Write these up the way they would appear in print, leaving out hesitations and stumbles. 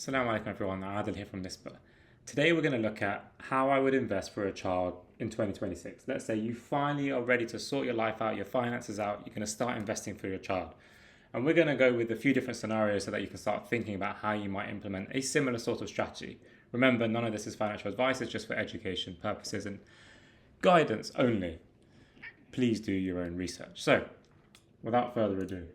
Assalamu alaikum everyone, Adil here from Nisba. Today we're going to look at how I would invest for a child in 2026. Let's say you finally are ready to sort your life out, your finances out, you're going to start investing for your child. And we're going to go with a few different scenarios so that you can start thinking about how you might implement a similar sort of strategy. Remember, none of this is financial advice, it's just for education purposes and guidance only. Please do your own research. So, without further ado,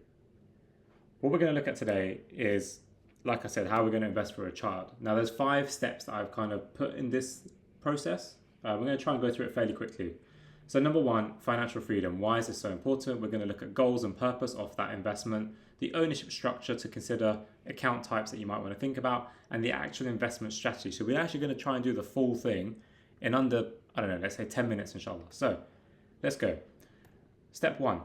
what we're going to look at today is, like I said, how we're going to invest for a child. Now, there's 5 steps that I've kind of put in this process. We're going to try and go through it fairly quickly. So number 1, financial freedom. Why is this so important? We're going to look at goals and purpose of that investment, the ownership structure to consider, account types that you might want to think about, and the actual investment strategy. So we're actually going to try and do the full thing in under, let's say 10 minutes, inshallah. So let's go. Step 1.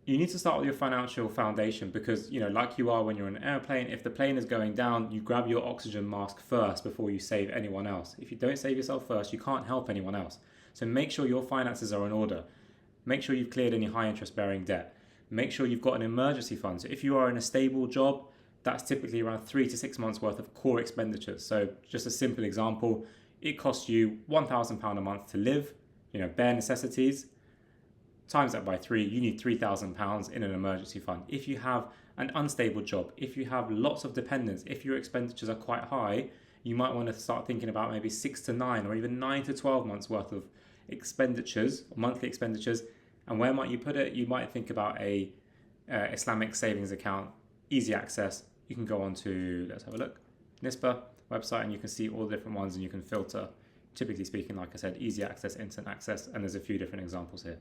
You need to start with your financial foundation because, like you are when you're in an airplane, if the plane is going down, you grab your oxygen mask first before you save anyone else. If you don't save yourself first, you can't help anyone else. So make sure your finances are in order. Make sure you've cleared any high interest bearing debt. Make sure you've got an emergency fund. So if you are in a stable job, that's typically around 3 to 6 months worth of core expenditures. So just a simple example, it costs you £1,000 a month to live, bare necessities. Times that by 3, you need £3,000 in an emergency fund. If you have an unstable job, if you have lots of dependents, if your expenditures are quite high, you might want to start thinking about maybe 6 to 9 or even 9 to 12 months worth of expenditures, monthly expenditures. And where might you put it? You might think about a Islamic savings account, easy access. You can go on to, let's have a look, Nisba website, and you can see all the different ones and you can filter. Typically speaking, like I said, easy access, instant access, and there's a few different examples here.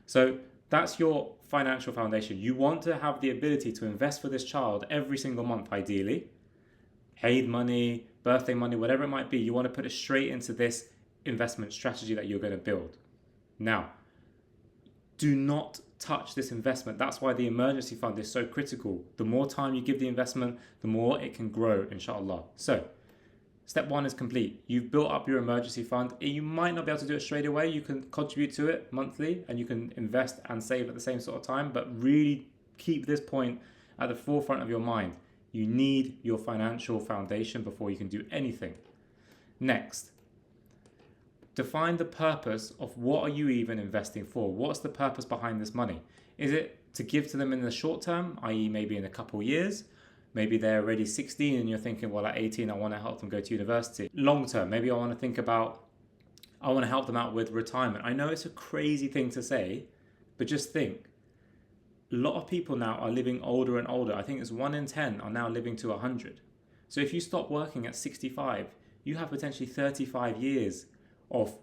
So that's your financial foundation. You want to have the ability to invest for this child every single month, ideally. Eid money, birthday money, whatever it might be. You want to put it straight into this investment strategy that you're going to build. Now, do not touch this investment. That's why the emergency fund is so critical. The more time you give the investment, the more it can grow, inshallah. So, step 1 is complete. You've built up your emergency fund. You might not be able to do it straight away. You can contribute to it monthly and you can invest and save at the same sort of time, but really keep this point at the forefront of your mind. You need your financial foundation before you can do anything. Next, define the purpose of what are you even investing for? What's the purpose behind this money? Is it to give to them in the short term, i.e. maybe in a couple of years? Maybe they're already 16 and you're thinking, well, at 18, I want to help them go to university. Long term, maybe I want to help them out with retirement. I know it's a crazy thing to say, but just think. A lot of people now are living older and older. I think it's 1 in 10 are now living to 100. So if you stop working at 65, you have potentially 35 years of,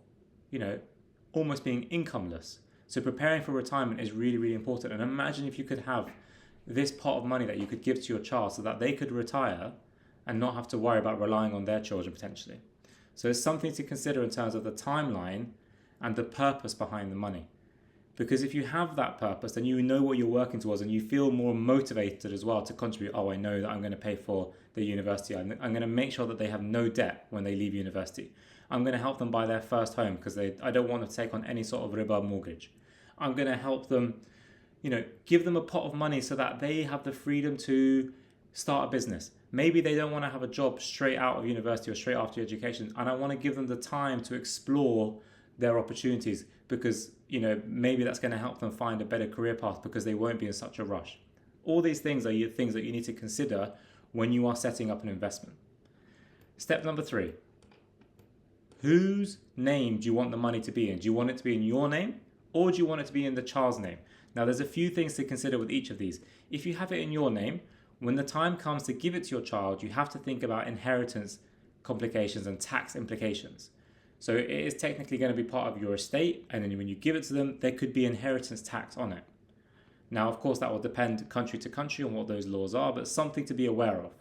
almost being incomeless. So preparing for retirement is really, really important. And imagine if you could have this pot of money that you could give to your child so that they could retire and not have to worry about relying on their children potentially. So it's something to consider in terms of the timeline and the purpose behind the money. Because if you have that purpose, then you know what you're working towards and you feel more motivated as well to contribute. Oh, I know that I'm going to pay for the university. I'm going to make sure that they have no debt when they leave university. I'm going to help them buy their first home because I don't want to take on any sort of riba mortgage. I'm going to help them give them a pot of money so that they have the freedom to start a business. Maybe they don't want to have a job straight out of university or straight after education, and I want to give them the time to explore their opportunities because, maybe that's going to help them find a better career path because they won't be in such a rush. All these things are things that you need to consider when you are setting up an investment. Step number 3. Whose name do you want the money to be in? Do you want it to be in your name or do you want it to be in the child's name? Now, there's a few things to consider with each of these. If you have it in your name, when the time comes to give it to your child, you have to think about inheritance complications and tax implications. So it is technically going to be part of your estate, and then when you give it to them, there could be inheritance tax on it. Now, of course, that will depend country to country on what those laws are, but something to be aware of.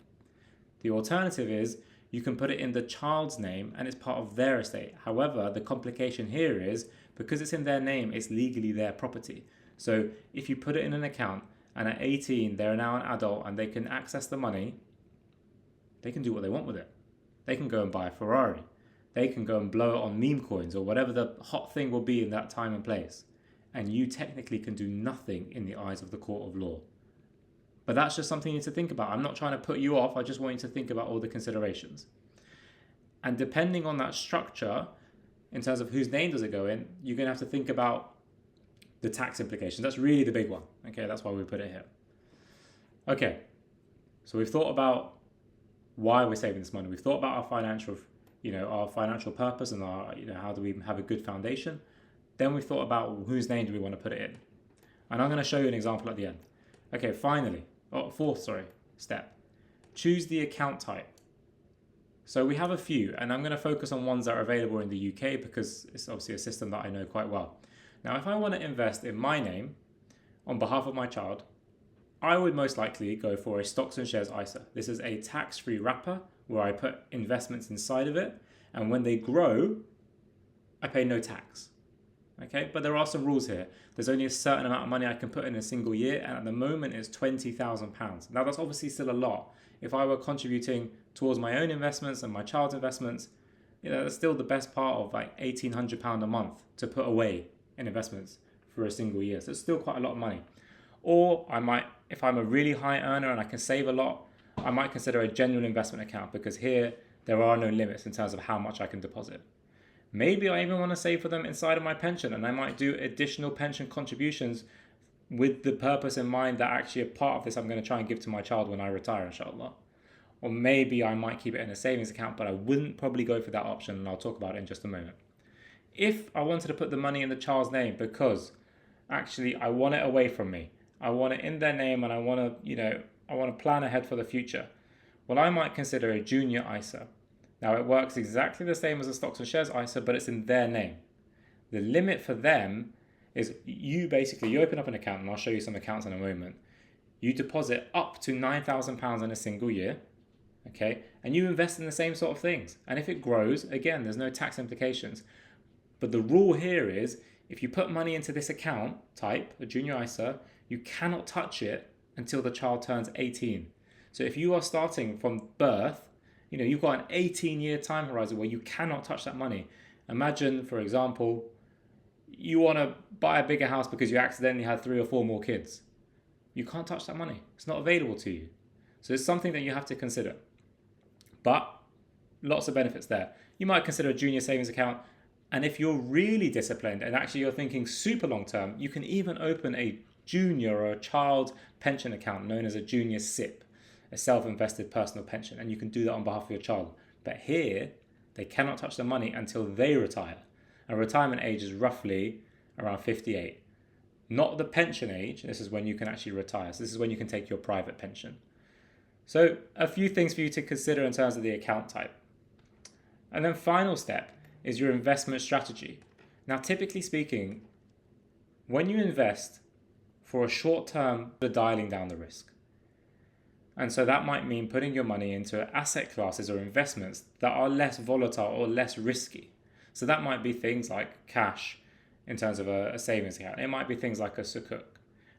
The alternative is you can put it in the child's name and it's part of their estate. However, the complication here is because it's in their name, it's legally their property. So if you put it in an account and at 18 they're now an adult and they can access the money, they can do what they want with it. They can go and buy a Ferrari. They can go and blow it on meme coins or whatever the hot thing will be in that time and place. And you technically can do nothing in the eyes of the court of law. But that's just something you need to think about. I'm not trying to put you off. I just want you to think about all the considerations. And depending on that structure, in terms of whose name does it go in, you're going to have to think about the tax implications. That's really the big one. Okay, that's why we put it here. Okay, so we've thought about why we're saving this money. We've thought about our financial purpose and how do we have a good foundation. Then we've thought about whose name do we want to put it in. And I'm going to show you an example at the end. Okay, fourth step. Choose the account type. So we have a few, and I'm going to focus on ones that are available in the UK because it's obviously a system that I know quite well. Now, if I want to invest in my name on behalf of my child, I would most likely go for a stocks and shares ISA. This is a tax-free wrapper where I put investments inside of it, and when they grow, I pay no tax. Okay, but there are some rules here. There's only a certain amount of money I can put in a single year, and at the moment it's £20,000. Now that's obviously still a lot. If I were contributing towards my own investments and my child's investments, that's still the best part of like £1,800 a month to put away in investments for a single year. So it's still quite a lot of money. Or I might, if I'm a really high earner and I can save a lot, I might consider a genuine investment account because here there are no limits in terms of how much I can deposit. Maybe I even want to save for them inside of my pension, and I might do additional pension contributions with the purpose in mind that actually a part of this I'm going to try and give to my child when I retire, inshallah. Or maybe I might keep it in a savings account, but I wouldn't probably go for that option, and I'll talk about it in just a moment. If I wanted to put the money in the child's name because actually I want it away from me, I want it in their name, and I want to plan ahead for the future, well, I might consider a junior ISA. Now, it works exactly the same as a stocks and shares ISA, but it's in their name. The limit for them is you open up an account, and I'll show you some accounts in a moment. You deposit up to £9,000 in a single year, okay? And you invest in the same sort of things. And if it grows, again, there's no tax implications. But the rule here is if you put money into this account type, a junior ISA, you cannot touch it until the child turns 18. So if you are starting from birth, you've got an 18-year time horizon where you cannot touch that money. Imagine, for example, you want to buy a bigger house because you accidentally had 3 or 4 more kids. You can't touch that money. It's not available to you. So it's something that you have to consider. But lots of benefits there. You might consider a junior savings account. And if you're really disciplined and actually you're thinking super long term, you can even open a junior or a child pension account known as a junior SIP. A self-invested personal pension, and you can do that on behalf of your child. But here, they cannot touch the money until they retire. And retirement age is roughly around 58. Not the pension age, this is when you can actually retire. So this is when you can take your private pension. So a few things for you to consider in terms of the account type. And then final step is your investment strategy. Now, typically speaking, when you invest for a short term, you're dialing down the risk. And so that might mean putting your money into asset classes or investments that are less volatile or less risky. So that might be things like cash in terms of a savings account. It might be things like a sukuk.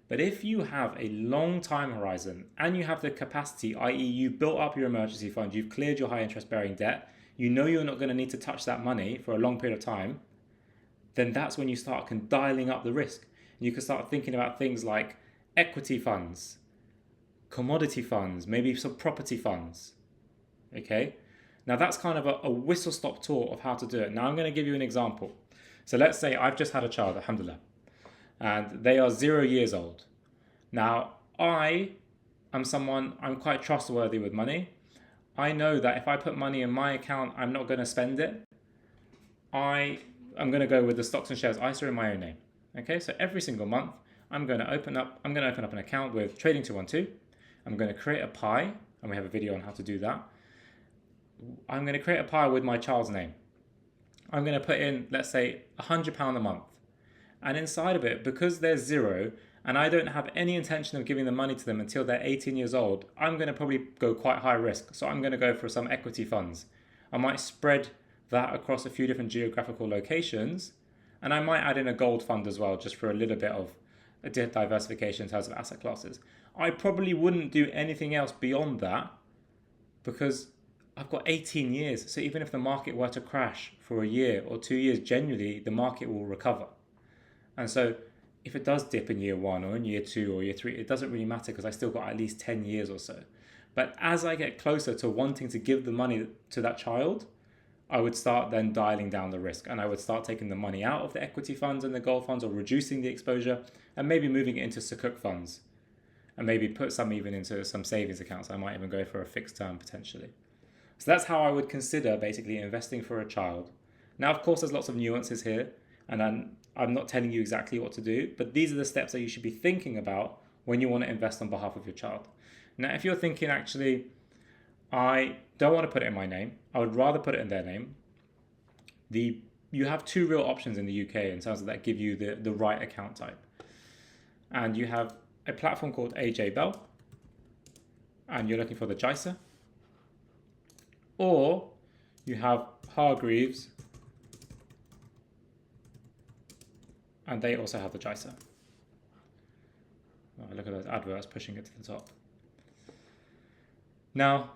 But if you have a long time horizon and you have the capacity, i.e. you built up your emergency fund, you've cleared your high interest bearing debt, you know you're not going to need to touch that money for a long period of time, then that's when you start dialing up the risk. And you can start thinking about things like equity funds, commodity funds, maybe some property funds. Okay, now that's kind of a whistle-stop tour of how to do it. Now I'm going to give you an example. So let's say I've just had a child, alhamdulillah, and they are 0 years old. Now I'm quite trustworthy with money. I know that if I put money in my account, I'm not going to spend it. I'm going to go with the stocks and shares ISA in my own name. Okay, so every single month I'm going to open up an account with Trading 212. I'm going to create a pie, and we have a video on how to do that. I'm going to create a pie with my child's name. I'm going to put in, let's say, £100 a month. And inside of it, because they're 0, and I don't have any intention of giving the money to them until they're 18 years old, I'm going to probably go quite high risk. So I'm going to go for some equity funds. I might spread that across a few different geographical locations, and I might add in a gold fund as well, just for a little bit of a diversification in terms of asset classes. I probably wouldn't do anything else beyond that because I've got 18 years. So even if the market were to crash for a year or 2 years, genuinely the market will recover. And so if it does dip in year 1 or in year 2 or year 3, it doesn't really matter because I still got at least 10 years or so. But as I get closer to wanting to give the money to that child, I would start then dialing down the risk, and I would start taking the money out of the equity funds and the gold funds, or reducing the exposure, and maybe moving it into sukuk funds, and maybe put some even into some savings accounts. I might even go for a fixed term potentially. So that's how I would consider basically investing for a child. Now, of course, there's lots of nuances here, and I'm not telling you exactly what to do, but these are the steps that you should be thinking about when you want to invest on behalf of your child. Now, if you're thinking, actually, I don't want to put it in my name, I would rather put it in their name, you have two real options in the UK in terms of that give you the right account type. And you have a platform called AJ Bell, and you're looking for the JISA, or you have Hargreaves, and they also have the JISA. Oh, look at those adverts pushing it to the top. Now,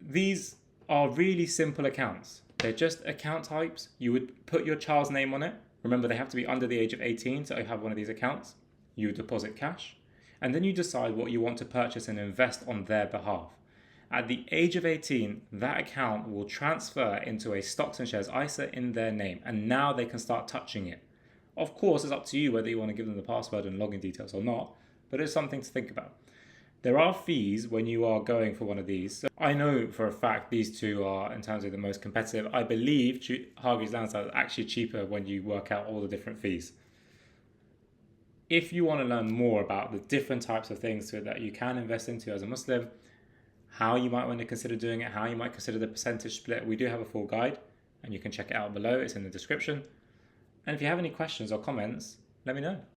these are really simple accounts. They're just account types. You would put your child's name on it. Remember, they have to be under the age of 18 to have one of these accounts. You deposit cash, and then you decide what you want to purchase and invest on their behalf. At the age of 18, that account will transfer into a stocks and shares ISA in their name, and now they can start touching it. Of course, it's up to you whether you want to give them the password and login details or not, but it's something to think about. There are fees when you are going for one of these. So I know for a fact these two are, in terms of the most competitive. I believe Hargreaves Lansdown is actually cheaper when you work out all the different fees. If you want to learn more about the different types of things that you can invest into as a Muslim, how you might want to consider doing it, how you might consider the percentage split, we do have a full guide, and you can check it out below. It's in the description. And if you have any questions or comments, let me know.